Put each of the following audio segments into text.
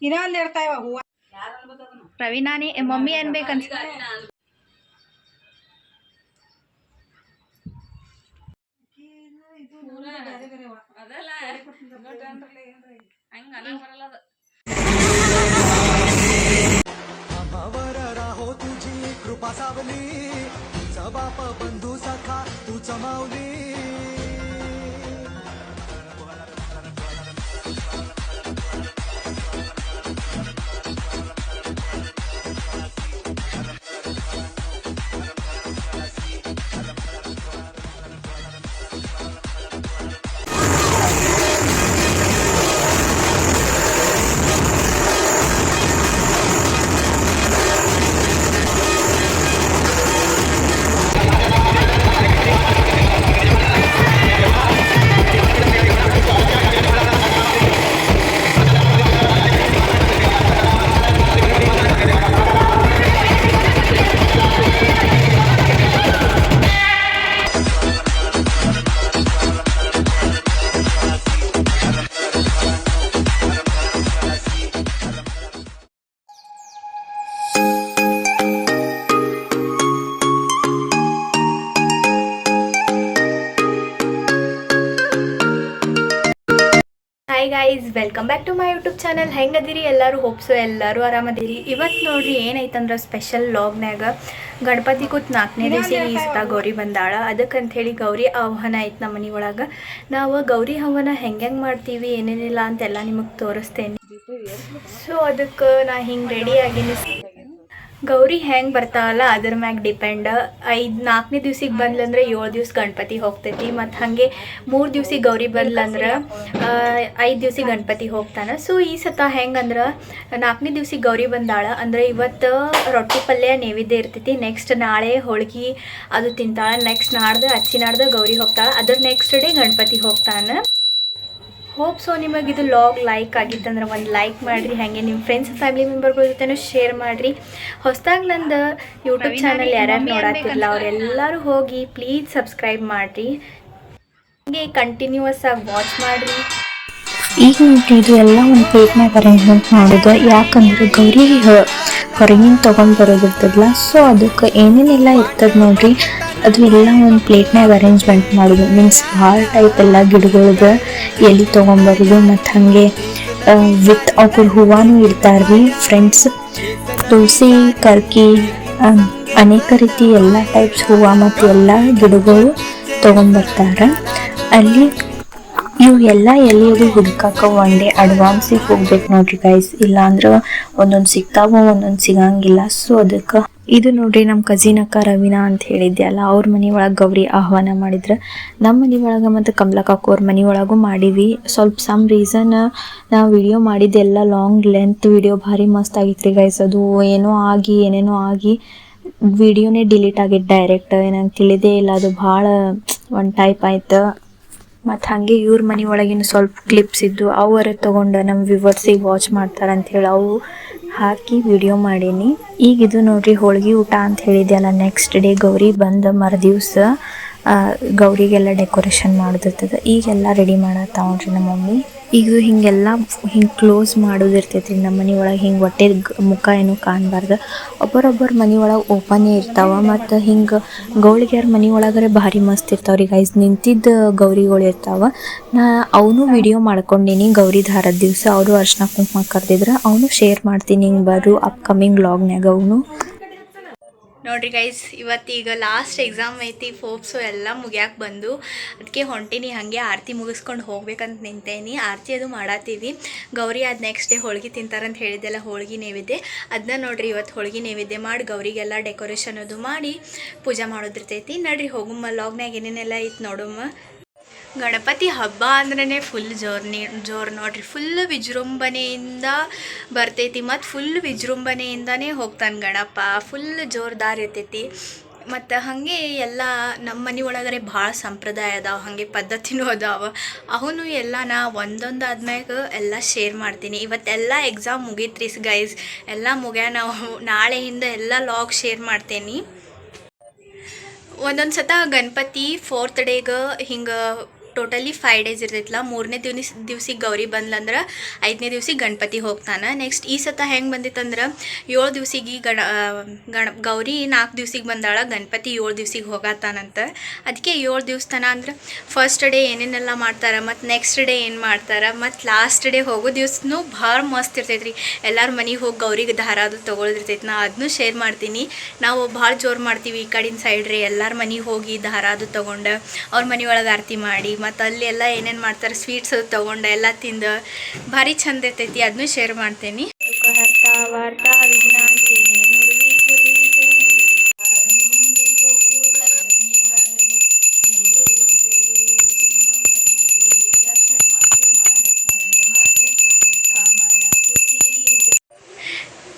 ಇನ್ನೊಂದು ಇರ್ತಾವ ಹೂವ ಪ್ರವೀಣಾನಿ ಮಮ್ಮಿ ಅನ್ಬೇಕನ್ಸ राहो तुझी कृपा सावली बाप बंधू सखा तू चमावली hi guys welcome back to my YouTube channel. ಹೆಂಗದಿರಿ ಎಲ್ಲರೂ? ಹೋಪ್ಸು ಎಲ್ಲರೂ ಆರಾಮದಿರಿ. ಇವತ್ತು ನೋಡ್ರಿ ಏನೈತಂದ್ರೆ ಸ್ಪೆಷಲ್ ಲಾಗ್ನಾಗ ಗಣಪತಿ ಕೂತ್ 4ನೇ ದಿವಸ ಈ ಸತ ಗೌರಿ ಬಂದಾಳ. ಅದಕ್ಕಂತ ಹೇಳಿ ಗೌರಿ ಆಹ್ವಾನ ಐತೆ ನಮ್ಮ ಮನೆ ಒಳಗೆ. ನಾವು ಗೌರಿ ಆಹ್ವಾನ ಹೆಂಗೆ ಮಾಡ್ತೀವಿ ಏನೇನಿಲ್ಲ ಅಂತೆಲ್ಲ ನಿಮಗೆ ತೋರಿಸ್ತೇನೆ. ಸೊ ಅದಕ್ಕೆ ನಾ ಹಿಂಗೆ ರೆಡಿ ಆಗೀನಿ. ಗೌರಿ ಹೆಂಗೆ ಬರ್ತಾವಲ್ಲ ಅದ್ರ ಮ್ಯಾಗ ಡಿಪೆಂಡ್. 4ನೇ ದಿವ್ಸಿಗೆ ಬಂದ್ಲಂದ್ರೆ 7 ದಿವ್ಸ ಗಣಪತಿ ಹೋಗ್ತೈತಿ. ಮತ್ತು ಹಾಗೆ 3 ದಿವ್ಸಿಗೆ ಗೌರಿ ಬಂದ್ಲಂದ್ರೆ 5 ದಿವ್ಸಿಗೆ ಗಣಪತಿ ಹೋಗ್ತಾನೆ. ಸೊ ಈ ಸತ ಹೆಂಗಂದ್ರೆ 4ನೇ ದಿವ್ಸಿಗೆ ಗೌರಿ ಬಂದಾಳ ಅಂದ್ರೆ ಇವತ್ತು ರೊಟ್ಟಿ ಪಲ್ಯ ನೈವೇದ್ಯ ಇರ್ತೈತಿ. ನೆಕ್ಸ್ಟ್ ನಾಳೆ ಹೋಳ್ಗೆ ಅದು ತಿಂತಾಳೆ. ನೆಕ್ಸ್ಟ್ ನಾಡ್ದು ಅಚ್ಚಿ ನಾಡ್ದು ಗೌರಿ ಹೋಗ್ತಾಳೆ. ಅದ್ರ ನೆಕ್ಸ್ಟ್ ಡೇ ಗಣಪತಿ ಹೋಗ್ತಾನೆ. ಹೋಪ್ ಸೊ ನಿಮಗೆ ಇದು ಲಾಗ್ ಲೈಕ್ ಆಗಿತ್ತಂದ್ರೆ ಒಂದು ಲೈಕ್ ಮಾಡಿರಿ. ಹಾಗೆ ನಿಮ್ಮ ಫ್ರೆಂಡ್ಸ್ ಫ್ಯಾಮಿಲಿ ಮೆಂಬರ್ಗಳ ಜೊತೆ ಶೇರ್ ಮಾಡಿರಿ. ಹೊಸದಾಗಿ ನಂದು ಯೂಟ್ಯೂಬ್ ಚಾನಲ್ ಯಾರ್ಯಾರು ನೋಡತ್ತಿಲ್ಲ ಅವರೆಲ್ಲರೂ ಹೋಗಿ ಪ್ಲೀಸ್ ಸಬ್ಸ್ಕ್ರೈಬ್ ಮಾಡಿರಿ. ಹಾಗೆ ಕಂಟಿನ್ಯೂಸ್ ಆಗಿ ವಾಚ್ ಮಾಡಿರಿ. ಈಗ ನೋಡ್ರಿ ಇದು ಎಲ್ಲ ಒಂದು ಪ್ಲೇಟ್ನಾಗ ಅರೇಂಜ್ಮೆಂಟ್ ಮಾಡೋದು. ಯಾಕಂದ್ರೆ ಗೌರಿ ಹೊರಗಿನ ತೊಗೊಂಡು ಬರೋದಿರ್ತದಲ್ಲ. ಸೊ ಅದಕ್ಕೆ ಏನೇನೆಲ್ಲ ಇರ್ತದೆ ನೋಡ್ರಿ ಅದು ಎಲ್ಲ ಒಂದು ಪ್ಲೇಟ್ನಾಗ ಅರೇಂಜ್ಮೆಂಟ್ ಮಾಡೋದು. ಮೀನ್ಸ್ ಭಾಳ ಟೈಪ್ ಎಲ್ಲ ಗಿಡಗಳದ್ದು ಎಲೆ ತೊಗೊಂಬರೋದು. ಮತ್ತು ಹಾಗೆ ವಿತ್ ಅವ್ರ ಹೂವಾನು ಇಡ್ತಾರ್ರಿ ಫ್ರೆಂಡ್ಸ್. ತುಳಸಿ, ಕರ್ಕಿ, ಅನೇಕ ರೀತಿ ಎಲ್ಲ ಟೈಪ್ಸ್ ಹೂವು ಮತ್ತು ಎಲ್ಲ ಗಿಡಗಳು ತೊಗೊಂಬರ್ತಾರೆ. ಅಲ್ಲಿ ಇವು ಎಲ್ಲ ಎಲ್ಲಿಯದು ಹುಡ್ಕಾಕ ಒನ್ ಡೇ ಅಡ್ವಾನ್ಸಿಗೆ ಹೋಗ್ಬೇಕು ನೋಡ್ರಿ ಗೈಸ್. ಇಲ್ಲಾಂದ್ರೆ ಒಂದೊಂದು ಸಿಗ್ತಾವ ಒಂದೊಂದು ಸಿಗಂಗಿಲ್ಲ. ಸೊ ಅದಕ್ಕೆ ಇದು ನೋಡ್ರಿ ನಮ್ಮ ಕಸಿನ್ ಅಕ್ಕ ರವೀನಾ ಅಂತ ಹೇಳಿದ್ದೆ ಅಲ್ಲ, ಅವ್ರ ಮನೆ ಒಳಗೆ ಗೌರಿ ಆಹ್ವಾನ ಮಾಡಿದ್ರೆ. ನಮ್ಮ ಮನೆ ಒಳಗೆ ಮತ್ತು ಕಮಲಕ್ಕ ಅವ್ರ ಮನೆ ಒಳಗೂ ಮಾಡೀವಿ. ಸ್ವಲ್ಪ ಸಮ್ ರೀಸನ್ ನಾವು ವಿಡಿಯೋ ಮಾಡಿದ್ದೆಲ್ಲ ಲಾಂಗ್ ಲೆಂತ್ ವಿಡಿಯೋ ಭಾರಿ ಮಸ್ತ್ ಆಗಿತ್ತು ರೀ ಗೈಸ್. ಅದು ಏನೇನೋ ಆಗಿ ವಿಡಿಯೋನೇ ಡಿಲೀಟ್ ಆಗಿತ್ತು ಡೈರೆಕ್ಟ್. ಏನಂತ ತಿಳಿದೇ ಇಲ್ಲ, ಅದು ಭಾಳ ಒಂದು ಟೈಪ್ ಆಯ್ತು. ಮತ್ತು ಹಾಗೆ ಇವ್ರ ಮನೆ ಒಳಗಿನ ಸ್ವಲ್ಪ ಕ್ಲಿಪ್ಸ್ ಇದ್ದು ಅವರ ತೊಗೊಂಡು ನಮ್ಮ ವ್ಯೂವರ್ಸಿಗೆ ವಾಚ್ ಮಾಡ್ತಾರಂಥೇಳಿ ಅವು ಹಾಕಿ ವಿಡಿಯೋ ಮಾಡೀನಿ. ಈಗ ಇದು ನೋಡ್ರಿ ಹೋಳ್ಗೆ ಊಟ ಅಂತ ಹೇಳಿದೆ ಅಲ್ಲ, ನೆಕ್ಸ್ಟ್ ಡೇ ಗೌರಿ ಬಂದು ಮರುದಿವ್ಸ ಗೌರಿಗೆಲ್ಲ ಡೆಕೋರೇಷನ್ ಮಾಡೋದಿರ್ತದೆ. ಈಗೆಲ್ಲ ರೆಡಿ ಮಾಡತ್ತಾವ ನೋಡ್ರಿ ನಮ್ಮ ಮಮ್ಮಿ. ಈಗ ಹಿಂಗೆಲ್ಲ ಹಿಂಗೆ ಕ್ಲೋಸ್ ಮಾಡೋದಿರ್ತೈತಿ ರೀ ನಮ್ಮ ಮನೆ ಒಳಗೆ. ಹಿಂಗೆ ಹೊಟ್ಟೆ ಮುಖ ಏನೂ ಕಾಣಬಾರ್ದು. ಒಬ್ಬರೊಬ್ಬರ ಮನೆ ಒಳಗೆ ಓಪನ್ನೇ ಇರ್ತಾವೆ. ಮತ್ತು ಹಿಂಗೆ ಗೌಳಿಗ್ಯಾರ ಮನೆ ಒಳಗರೆ ಭಾರಿ ಮಸ್ತ್ ಇರ್ತಾವೆ ರೀ ಗೈಸ್. ನಿಂತಿದ್ದ ಗೌರಿಗಳು ಇರ್ತಾವೆ. ನಾ ಅವನು ವಿಡಿಯೋ ಮಾಡ್ಕೊಂಡೀನಿ ಗೌರಿ ಧಾರದ ದಿವಸ. ಅವರು ಅರ್ಶಿನ ಕುಂಕುಮ ಕರೆದಿದ್ರೆ ಅವನು ಶೇರ್ ಮಾಡ್ತೀನಿ ಹಿಂಗೆ ಬರು ಅಪ್ಕಮಿಂಗ್ ವ್ಲಾಗ್ನಾಗ. ಅವನು ನೋಡ್ರಿ ಗೈಸ್, ಇವತ್ತೀಗ ಲಾಸ್ಟ್ ಎಕ್ಸಾಮ್ ಐತಿ. ಫೋಕ್ಸು ಎಲ್ಲ ಮುಗ್ಯಾಕೆ ಬಂದು ಅದಕ್ಕೆ ಹೊಂಟೀನಿ. ಹಾಗೆ ಆರತಿ ಮುಗಿಸ್ಕೊಂಡು ಹೋಗ್ಬೇಕಂತ ನಿಂತೇನಿ. ಆರತಿ ಅದು ಮಾಡತ್ತೀವಿ. ಗೌರಿ ಅದು ನೆಕ್ಸ್ಟ್ ಡೇ ಹೋಳ್ಗೆ ತಿಂತಾರಂತ ಹೇಳಿದ್ದೆಲ್ಲ ಹೋಳ್ಗೆ ನೈವೇದ್ಯ ಅದನ್ನ ನೋಡ್ರಿ ಇವತ್ತು ಹೋಳ್ಗೆ ನೈವೇದ್ಯ ಮಾಡಿ ಗೌರಿಗೆಲ್ಲ ಡೆಕೋರೇಷನ್ ಅದು ಮಾಡಿ ಪೂಜೆ ಮಾಡೋದಿರ್ತೈತಿ. ನಡ್ರಿ ಹೋಗುಮ್ಮ ಲಾಗ್ನಾಗ ಏನೇನೆಲ್ಲ ಐತೆ ನೋಡುಮ್ಮ. ಗಣಪತಿ ಹಬ್ಬ ಅಂದ್ರೇ ಫುಲ್ ಜೋರು ನೋಡ್ರಿ. ಫುಲ್ ವಿಜೃಂಭಣೆಯಿಂದ ಬರ್ತೈತಿ ಮತ್ತು ಫುಲ್ ವಿಜೃಂಭಣೆಯಿಂದನೇ ಹೋಗ್ತಾನೆ ಗಣಪ. ಫುಲ್ ಜೋರ್ದಾರ್ ಇರ್ತೈತಿ. ಮತ್ತು ಹಾಗೆ ಎಲ್ಲ ನಮ್ಮ ಮನೆ ಒಳಗರೆ ಭಾಳ ಸಂಪ್ರದಾಯ ಅದಾವೆ, ಹಾಗೆ ಪದ್ಧತಿನೂ ಅದಾವೆ. ಅವನು ಎಲ್ಲ ನಾ ಒಂದೊಂದು ಆದ್ಮ್ಯಾಗ ಎಲ್ಲ ಶೇರ್ ಮಾಡ್ತೀನಿ. ಇವತ್ತೆಲ್ಲ ಎಕ್ಸಾಮ್ ಮುಗೀತ್ರಿ ಗೈಸ್. ಎಲ್ಲ ಮುಗ್ಯ ನಾವು ನಾಳೆಯಿಂದ ಎಲ್ಲ ಲಾಗ್ ಶೇರ್ ಮಾಡ್ತೇನೆ. ಒಂದೊಂದು ಸತ ಗಣಪತಿ 4th ಡೇಗೆ ಹಿಂಗೆ ಟೋಟಲಿ 5 ಡೇಸ್ ಇರ್ತೈತಲ್ಲ. 3ನೇ ದಿವ್ಸಿಗೆ ಗೌರಿ ಬಂದ್ಲಂದ್ರೆ 5ನೇ ದಿವ್ಸಿಗೆ ಗಣಪತಿ ಹೋಗ್ತಾನೆ. ನೆಕ್ಸ್ಟ್ ಈ ಸತ ಹೆಂಗೆ ಬಂದಿತ್ತಂದ್ರೆ 7 ದಿವ್ಸಿಗೆ ಗೌರಿ 4 ದಿವ್ಸಿಗೆ ಬಂದಾಳ, ಗಣಪತಿ 7 ದಿವ್ಸಿಗೆ ಹೋಗತ್ತಾನಂತ. ಅದಕ್ಕೆ 7 ದಿವ್ಸ ತನ ಅಂದ್ರೆ ಫಸ್ಟ್ ಡೇ ಏನೇನೆಲ್ಲ ಮಾಡ್ತಾರೆ, ಮತ್ತು ನೆಕ್ಸ್ಟ್ ಡೇ ಏನು ಮಾಡ್ತಾರೆ, ಮತ್ತು ಲಾಸ್ಟ್ ಡೇ ಹೋಗೋ ದಿವ್ಸನೂ ಭಾಳ ಮಸ್ತ್ ಇರ್ತೈತೆ ರೀ. ಎಲ್ಲರ ಮನೆಗೆ ಹೋಗಿ ಗೌರಿಗೆ ದಾರ ಅದು ತೊಗೊಳ್ದಿರ್ತೈತೆ. ನಾ ಅದನ್ನೂ ಶೇರ್ ಮಾಡ್ತೀನಿ. ನಾವು ಭಾಳ ಜೋರು ಮಾಡ್ತೀವಿ ಈ ಕಡಿನ ಸೈಡ್ ರೀ. ಎಲ್ಲರ ಮನೆಗೆ ಹೋಗಿ ದಾರ ಅದು ತೊಗೊಂಡು ಅವ್ರ ಮನೆಯೊಳಗೆ ಆರತಿ ಮಾಡಿ, ಮತ್ತು ಅಲ್ಲಿ ಎಲ್ಲ ಏನೇನು ಮಾಡ್ತಾರೆ ಸ್ವೀಟ್ಸ್ ಅದು ತೊಗೊಂಡು ಎಲ್ಲ ತಿಂದು ಭಾರಿ ಚಂದ ಇರ್ತೈತಿ. ಅದನ್ನೂ ಶೇರ್ ಮಾಡ್ತೀನಿ.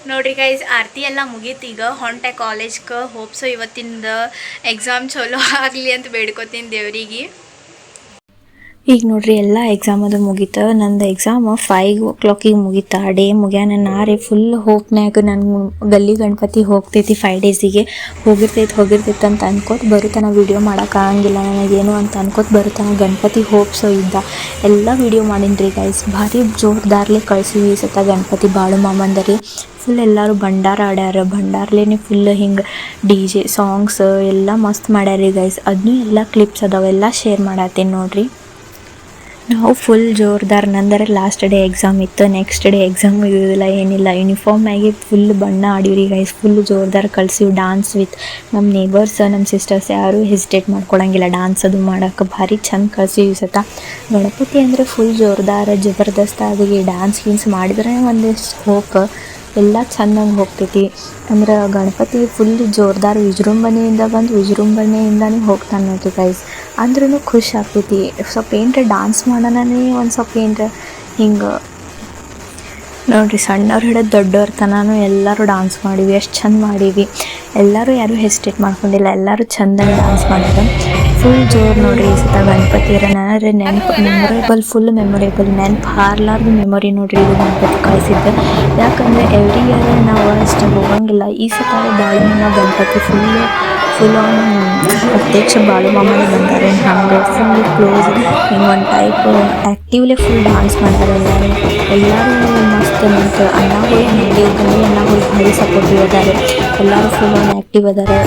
ನೋಡ್ರಿ ಗೈಸ್, ಆರತಿ ಎಲ್ಲ ಮುಗೀತು. ಈಗ ಹೊಂಟೆ ಕಾಲೇಜ್ಗೆ. ಹೋಪ್ಸೋ ಇವತ್ತಿಂದ ಎಕ್ಸಾಮ್ ಚಲೋ ಆಗಲಿ ಅಂತ ಬೇಡ್ಕೊತೀನಿ ದೇವರಿಗೆ. ಈಗ ನೋಡ್ರಿ ಎಲ್ಲ ಎಕ್ಸಾಮ್ ಅದು ಮುಗೀತು. ನಂದು ಎಕ್ಸಾಮ್ 5 o'clock ಮುಗೀತು. ಆ ಡೇ ಮುಗ್ಯಾನ ನಾರೇ ಫುಲ್ ಹೋಪ್ನ್ಯಾಗ ನನ್ನ ಗಲ್ಲಿ ಗಣಪತಿ ಹೋಗ್ತೈತಿ 5 ಡೇಸಿಗೆ ಹೋಗಿರ್ತೈತಿ ಅಂತ ಅನ್ಕೋತ ಬರುತ್ತಾನ. ವೀಡಿಯೋ ಮಾಡೋಕ್ಕಾಗಂಗಿಲ್ಲ ನನಗೇನು ಅಂತ ಅನ್ಕೋತ ಬರುತ್ತಾನ. ಗಣಪತಿ ಹೋಪ್ಸೋ ಇದ್ದ ಎಲ್ಲ ವೀಡಿಯೋ ಮಾಡೀನಿ ಗೈಸ್. ಭಾರಿ ಜೋರ್ದಾರ್ಲೆ ಕಳ್ಸಿವಿ ಈ ಸತ ಗಣಪತಿ ಬಾಳು ಮಾಮಂದರಿ. ಫುಲ್ ಎಲ್ಲರೂ ಭಂಡಾರ ಆಡ್ಯಾರ. ಭಂಡಾರ್ಲೇನೆ ಫುಲ್ ಹಿಂಗೆ DJ ಸಾಂಗ್ಸ್ ಎಲ್ಲ ಮಸ್ತ್ ಮಾಡ್ಯಾರ ಗೈಸ್. ಅದನ್ನೂ ಎಲ್ಲ ಕ್ಲಿಪ್ಸ್ ಅದಾವೆಲ್ಲ ಶೇರ್ ಮಾಡತ್ತೀನಿ ನೋಡ್ರಿ. ನಾವು ಫುಲ್ ಜೋರ್ದಾರ್. ನಂದರೆ ಲಾಸ್ಟ್ ಡೇ ಎಕ್ಸಾಮ್ ಇತ್ತು. ನೆಕ್ಸ್ಟ್ ಡೇ ಎಕ್ಸಾಮ್ ಇರೋದಿಲ್ಲ ಏನಿಲ್ಲ. ಯೂನಿಫಾರ್ಮ್ ಆಗಿ ಫುಲ್ ಬಣ್ಣ ಆಡೀವ್ರಿ ಗೈಸ್. ಫುಲ್ ಜೋರ್ದಾರ್ ಕಳ್ಸಿವಿ. ಡಾನ್ಸ್ ವಿತ್ ನಮ್ಮ ನೇಬರ್ಸ್, ನಮ್ಮ ಸಿಸ್ಟರ್ಸ್ ಯಾರೂ ಹೆಸಿಟೇಟ್ ಮಾಡ್ಕೊಳಂಗಿಲ್ಲ ಡಾನ್ಸ್ ಅದು ಮಾಡೋಕೆ. ಭಾರಿ ಚಂದ ಕಳ್ಸಿವಿ ಈ ಸತ. ಗಣಪತಿ ಅಂದರೆ ಫುಲ್ ಜೋರ್ದಾರ್ ಜಬರ್ದಸ್ತ್ ಆಗಿ ಡ್ಯಾನ್ಸ್ ಗೀನ್ಸ್ ಮಾಡಿದ್ರೆ ಒಂದಿಷ್ಟು ಹೋಪ್ ಎಲ್ಲ ಚೆನ್ನಾಗಿ ಹೋಗ್ತೈತಿ. ಅಂದ್ರೆ ಗಣಪತಿ ಫುಲ್ ಜೋರ್ದಾರ್ ವಿಜೃಂಭಣೆಯಿಂದ ಬಂದು ವಿಜೃಂಭಣೆಯಿಂದನೇ ಹೋಗ್ತಾನೆ ನೋಡ್ರಿ ಗೈಸ್. ಅಂದ್ರೂ ಖುಷಿ ಆಗ್ತೈತಿ. ಸ್ವಲ್ಪ ಏನರ ಡಾನ್ಸ್ ಮಾಡೋಣನೇ ಒಂದು ಸ್ವಲ್ಪ ಏನರ ಹಿಂಗೆ ನೋಡ್ರಿ, ಸಣ್ಣವ್ರು ಹಿಡಿದು ದೊಡ್ಡವ್ರ ತನೂ ಎಲ್ಲರೂ ಡಾನ್ಸ್ ಮಾಡೀವಿ. ಎಷ್ಟು ಚಂದ ಮಾಡೀವಿ. ಎಲ್ಲರೂ ಯಾರೂ ಹೆಸಿಟೇಟ್ ಮಾಡ್ಕೊಂಡಿಲ್ಲ. ಎಲ್ಲರೂ ಚೆಂದಾಗಿ ಡಾನ್ಸ್ ಮಾಡಿದ್ರು. ಫುಲ್ ಜೋರು ನೋಡ್ರಿ ಈ ಸತ ಗಣಪತಿ ನನಗೆ ನೆನಪು ಮೆಮೊರೇಬಲ್, ಫುಲ್ ಮೆಮೊರೇಬಲ್, ನೆನಪು ಹಾರ್ಲಾರ್ದು ಮೆಮೊರಿ ನೋಡ್ರಿ ಇದು ಗಣಪತಿ ಕಳಿಸಿದ್ದು. ಯಾಕಂದರೆ ಎವ್ರಿ ಇಯರ್ ನಾವು ಅಷ್ಟು ಹೋಗಂಗಿಲ್ಲ. ಈ ಸತ ಬಾಳುಮನ್ನ ಗಣಪತಿ ಫುಲ್ ಪ್ರತ್ಯಕ್ಷ ಬಾಳು ಮಾಮನೇ ಬಂದಾರೆ. ಹಂಗೆ ಫುಲ್ ಕ್ಲೋಸ್ ಹಿಂಗೆ ಒಂದು ಟೈಪ್ ಆ್ಯಕ್ಟಿವ್ಲೇ ಫುಲ್ ಡಾನ್ಸ್ ಮಾಡ್ತಾರೆ ಎಲ್ಲರೂ ಮಸ್ತ್ ನಿಂತು. ಅಣ್ಣಗಳು ಮಂದಿ ಗಂಡು ಅಣ್ಣಗಳು ಭಾರಿ ಸಪೋರ್ಟಿವ್ ಅದಾರೆ. ಎಲ್ಲರೂ ಫುಲ್ ಒಂದು ಆ್ಯಕ್ಟಿವ್ ಅದಾರೆ.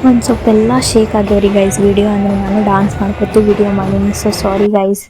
ಒಂದು ಸ್ವಲ್ಪ ಎಲ್ಲ ಶೇಕ್ ಆಗ್ಯಾವ್ರಿ ಗೈಸ್. ವಿಡಿಯೋ ಅಂದರೆ ನಾನು ಡಾನ್ಸ್ ಮಾಡ್ಕೊತು ವಿಡಿಯೋ ಮಾಡೀನಿ. So sorry guys.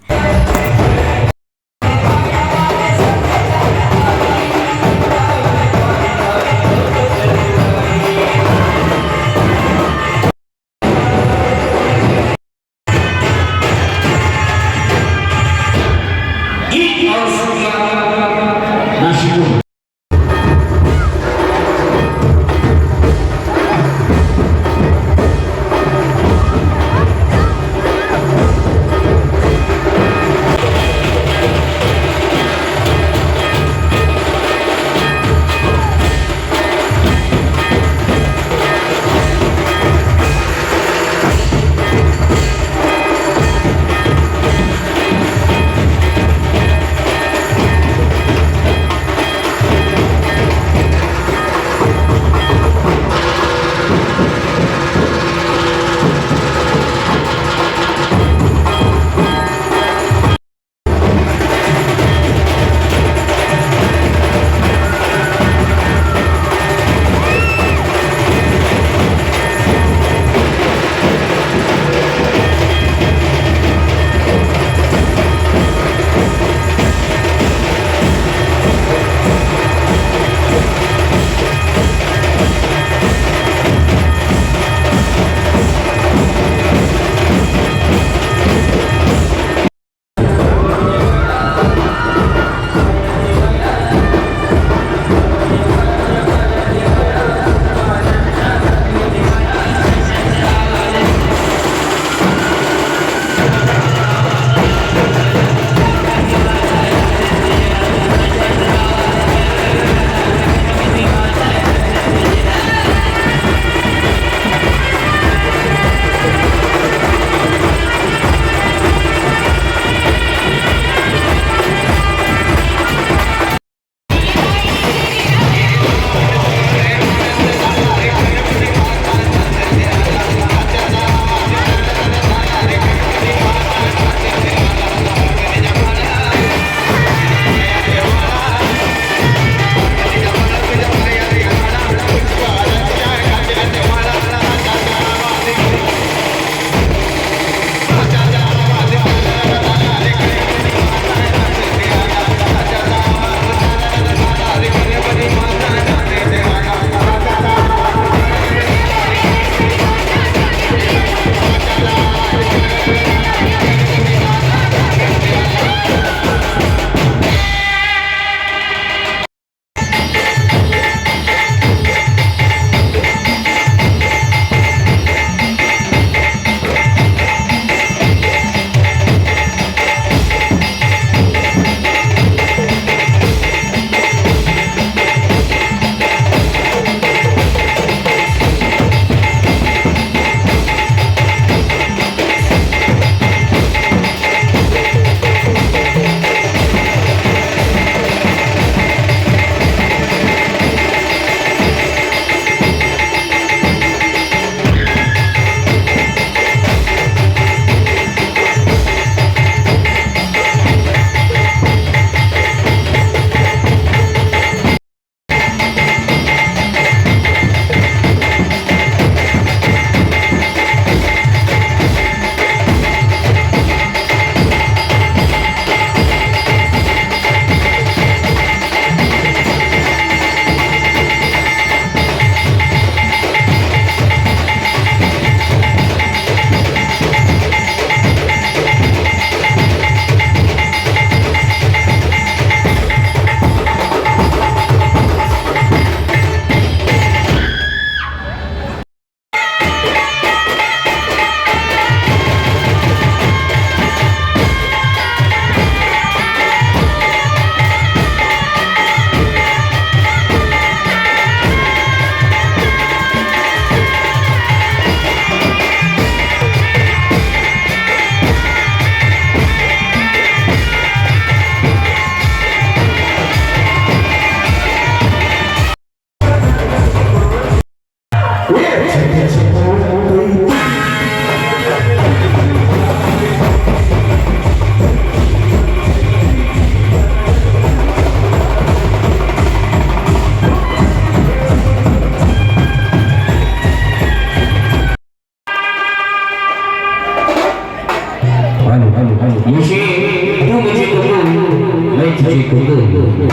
ನಮ್ಮ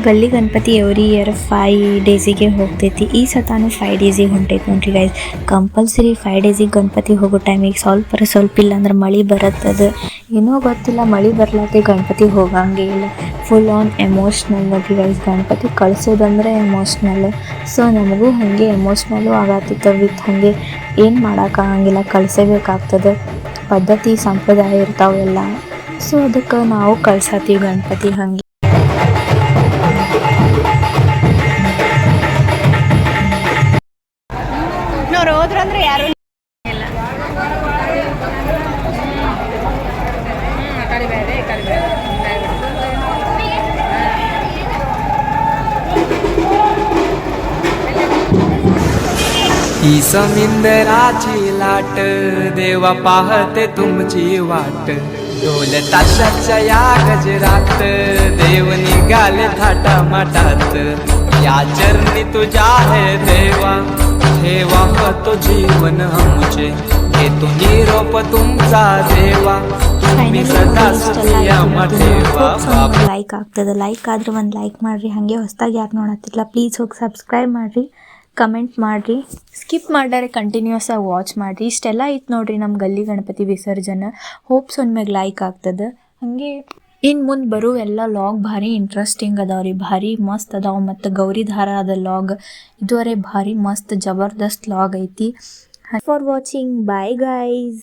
ಗಲ್ಲಿ ಗಣಪತಿ ಎವ್ರಿ ಇಯರ್ 5 ಡೇಸಿಗೆ ಹೋಗ್ತೈತಿ. ಈ ಸತಾನು 5 ಡೇಸಿಗೆ ಹೊಂಟೈತಿ ನೋಡ್ರಿ ಗೈಸ್. ಕಂಪಲ್ಸರಿ 5 ಡೇಸಿಗೆ ಗಣಪತಿ ಹೋಗೋ ಟೈಮಿಗೆ ಸ್ವಲ್ಪ ಇಲ್ಲ ಅಂದ್ರೆ ಮಳೆ ಬರತ್ತದ, ಏನೋ ಗೊತ್ತಿಲ್ಲ, ಮಳೆ ಬರ್ಲಾತೆ ಗಣಪತಿ ಹೋಗಂಗೆ ಇಲ್ಲ. ಫುಲ್ ಆನ್ ಎಮೋಷ್ನಲ್ ನೋಡ್ರಿ ಗೈಸ್. ಗಣಪತಿ ಕಳ್ಸೋದಂದ್ರೆ ಎಮೋಷ್ನಲ್. ಸೊ ನಮಗೂ ಹಾಗೆ ಎಮೋಷ್ನಲ್ಲು ಆಗತ್ತಿತ್ತು. ವಿತ್ ಹಾಗೆ ಏನು ಮಾಡೋಕ್ಕಾಗಂಗಿಲ್ಲ, ಕಳ್ಸೇಬೇಕಾಗ್ತದೆ. ಪದ್ಧತಿ ಸಂಪ್ರದಾಯ ಇರ್ತಾವೆಲ್ಲ. ಸೊ ಅದಕ್ಕೆ ನಾವು ಕಳ್ಸತ್ತೀವಿ ಗಣಪತಿ ಹಾಗೆ. ಹೋದ್ರಂದ್ರೆ ಯಾರು ही समिंदराची लाट देवा पाहते तुमची वाट. ढोल ताशाच्या या गजरात देव निघाले थाटा माटात. या चरणी तुझ्या है देवा ठेवा तो जीवन आमचे. घेतो निरोप तुमचा देवा तुम्ही सदा सुखिया ठेवा. ಲೈಕ್ ಆಗ್ತದೆ. ಲೈಕ್ ಆದ್ರೆ ಒಂದು ಲೈಕ್ ಮಾಡಿರಿ. ಹಾಗೆ ಹೊಸದಾಗಿ ಯಾರು ನೋಡತ್ತಿಲ್ಲ ಪ್ಲೀಸ್ ಹೋಗಿ ಸಬ್ಸ್ಕ್ರೈಬ್ ಮಾಡಿರಿ, ಕಮೆಂಟ್ ಮಾಡಿರಿ, ಸ್ಕಿಪ್ ಮಾಡಾರೆ ಕಂಟಿನ್ಯೂಸ್ ಆಗಿ ವಾಚ್ ಮಾಡಿರಿ. ಇಷ್ಟೆಲ್ಲ ಐತೆ ನೋಡ್ರಿ ನಮ್ಮ ಗಲ್ಲಿ ಗಣಪತಿ ವಿಸರ್ಜನೆ. ಹೋಪ್ಸ್ ಮ್ಯಾಗೆ ಲೈಕ್ ಆಗ್ತದೆ. ಹಾಗೆ ಇನ್ನು ಮುಂದೆ ಬರೋ ಎಲ್ಲ ಲಾಗ್ ಭಾರಿ ಇಂಟ್ರೆಸ್ಟಿಂಗ್ ಅದಾವ್ರಿ, ಭಾರಿ ಮಸ್ತ್ ಅದಾವ. ಮತ್ತು ಗೌರಿ ಧಾರ ಅದ ಲಾಗ್ ಇದುವರೆ ಭಾರಿ ಮಸ್ತ್ ಜಬರ್ದಸ್ತ್ ಲಾಗ್ ಐತಿ. For watching, bye guys.